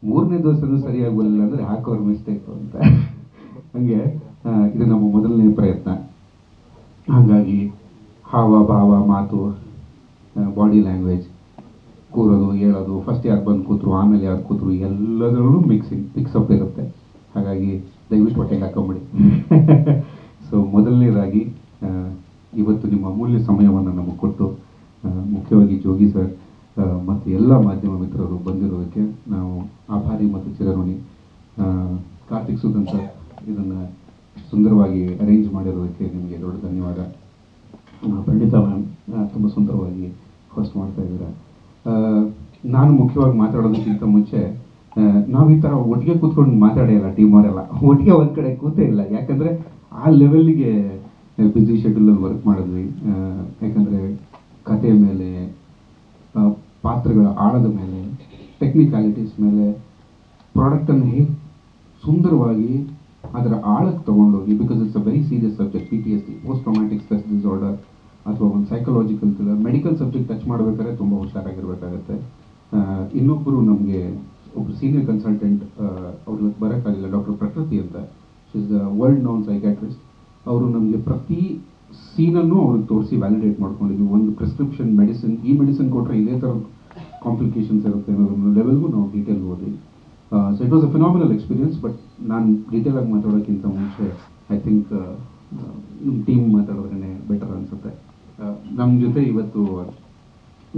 ಮೂರನೇ ದೋಸೆನೂ ಸರಿಯಾಗಿ ಬರಲಿಲ್ಲ ಅಂದರೆ ಹಾಕೋರು ಮಿಸ್ಟೇಕು ಅಂತ. ಹಂಗೆ ಇದು ನಮ್ಮ ಮೊದಲನೇ ಪ್ರಯತ್ನ. ಹಾಗಾಗಿ ಹಾವ ಭಾವ ಮಾತು, ಬಾಡಿ ಲ್ಯಾಂಗ್ವೇಜ್, ಕೂರೋದು ಹೇಳೋದು, ಫಸ್ಟ್ ಯಾರು ಬಂದು ಕೂತರು ಆಮೇಲೆ ಯಾರು ಕೂತರು ಎಲ್ಲದರಲ್ಲೂ ಮಿಕ್ಸಪ್ ಇರುತ್ತೆ. ಹಾಗಾಗಿ ದಯವಿಟ್ಟು ಹೊಟ್ಟೆಗೆ ಹಾಕೊಂಬಿಡಿ. ಸೊ ಮೊದಲನೇದಾಗಿ ಇವತ್ತು ನಿಮ್ಮ ಅಮೂಲ್ಯ ಸಮಯವನ್ನು ನಮಗೆ ಕೊಟ್ಟು, ಮುಖ್ಯವಾಗಿ ಜೋಗಿ ಸರ್ ಮತ್ತು ಎಲ್ಲ ಮಾಧ್ಯಮ ಮಿತ್ರರು ಬಂದಿರೋದಕ್ಕೆ ನಾವು ಆಭಾರಿ ಮತ್ತು ಚಿರಋಣಿ. ಕಾರ್ತಿಕ್ ಸುಧನ್ ಸರ್ ಇದನ್ನು ಸುಂದರವಾಗಿ ಅರೇಂಜ್ ಮಾಡಿರೋದಕ್ಕೆ ನಿಮಗೆ ದೊಡ್ಡ ಧನ್ಯವಾದ. ಪಂಡಿತಾ ಮ್ಯಾಮ್ ತುಂಬ ಸುಂದರವಾಗಿ ಹೋಸ್ಟ್ ಮಾಡ್ತಾ ಇದ್ದೀರಾ. ನಾನು ಮುಖ್ಯವಾಗಿ ಮಾತಾಡೋದಕ್ಕಿಂತ ಮುಂಚೆ ನಾವು ಈ ಥರ ಒಟ್ಟಿಗೆ ಕೂತ್ಕೊಂಡು ಮಾತಾಡಿಲ್ಲ, ಟೀಮ್ ಅವರೆಲ್ಲ ಒಟ್ಟಿಗೆ ಒಂದು ಕಡೆ ಕೂತೇ ಇಲ್ಲ. ಯಾಕಂದರೆ ಆ ಲೆವೆಲ್ಗೆ ಬ್ಯುಸಿ ಶೆಡ್ಯೂಲಲ್ಲಿ ವರ್ಕ್ ಮಾಡಿದ್ವಿ. ಯಾಕಂದರೆ ಕಥೆ ಮೇಲೆ, ಪಾತ್ರಗಳ ಆಳದ ಮೇಲೆ, ಟೆಕ್ನಿಕಾಲಿಟೀಸ್ ಮೇಲೆ, ಪ್ರಾಡಕ್ಟನ್ನು ಹೇಗೆ ಸುಂದರವಾಗಿ ಅದರ ಆಳಕ್ಕೆ ತೊಗೊಂಡೋಗಿ, because it's a very serious subject, PTSD, post traumatic stress disorder, ಅಥವಾ ಒಂದು psychological thriller, medical subject touch ಮಾಡಬೇಕಾದ್ರೆ ತುಂಬ ಹುಷಾರಾಗಿರಬೇಕಾಗತ್ತೆ. ಇನ್ನೊಬ್ಬರು ನಮಗೆ ಒಬ್ಬರು ಸೀನಿಯರ್ ಕನ್ಸಲ್ಟೆಂಟ್, ಅವ್ರು ಇವತ್ತು ಬರೋಕ್ಕಾಗಿಲ್ಲ, ಡಾಕ್ಟರ್ ಪ್ರಕೃತಿ ಅಂತ, she is the world noun psychiatrist. ಅವರು ನಮಗೆ ಪ್ರತಿ ಸೀನನ್ನು ಅವ್ರಿಗೆ ತೋರಿಸಿ ವ್ಯಾಲಿಡೇಟ್ ಮಾಡ್ಕೊಂಡಿದ್ವಿ. ಒಂದು ಪ್ರಿಸ್ಕ್ರಿಪ್ಷನ್ ಮೆಡಿಸಿನ್, ಈ ಮೆಡಿಸಿನ್ ಕೊಟ್ಟರೆ ಇದೇ ಥರ ಕಾಂಪ್ಲಿಕೇಶನ್ಸ್ ಇರುತ್ತೆ ಅನ್ನೋದ್ರ ಲೆವೆಲ್ಗೂ ನಾವು ಡೀಟೇಲ್ ಓದಿ. So it was a phenomenal experience. But ನಾನು ಡೀಟೇಲಾಗಿ ಮಾತಾಡೋಕ್ಕಿಂತ ಮುಂಚೆ ಐ ಥಿಂಕ್ ನಿಮ್ಮ ಟೀಮ್ ಮಾತಾಡೋದ್ರೇ ಬೆಟರ್ ಅನಿಸುತ್ತೆ. ನಮ್ಮ ಜೊತೆ ಇವತ್ತು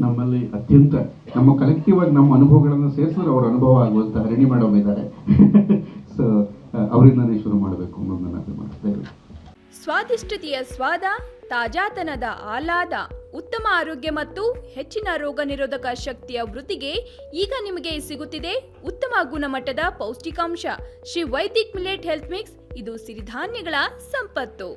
ನಮ್ಮಲ್ಲಿ ಅತ್ಯಂತ ನಮ್ಮ ಕಲೆಕ್ಟಿವ್ ಆಗಿ ನಮ್ಮ ಅನುಭವಗಳನ್ನು ಸೇರಿಸಿದ್ರೆ ಅವ್ರ ಅನುಭವ ಆಗುವಂಥ ರೆಡಿ ಮಾಡೋರಿದ್ದಾರೆ. ಸೊ ಅವರಿಂದನೇ ಶುರು ಮಾಡಬೇಕು ಅನ್ನೋದು ನನ್ನ ಅಭಿಮಾನ. ಸ್ವಾದಿಷ್ಟತೆಯ ಸ್ವಾದ, ತಾಜಾತನದ ಆಹ್ಲಾದ, ಉತ್ತಮ ಆರೋಗ್ಯ ಮತ್ತು ಹೆಚ್ಚಿನ ರೋಗ ನಿರೋಧಕ ಶಕ್ತಿಯ ವೃದ್ಧಿಗೆ ಈಗ ನಿಮಗೆ ಸಿಗುತ್ತಿದೆ ಉತ್ತಮ ಗುಣಮಟ್ಟದ ಪೌಷ್ಟಿಕಾಂಶ Shri Vaidik millet health mix. ಇದು ಸಿರಿಧಾನ್ಯಗಳ ಸಂಪತ್ತು.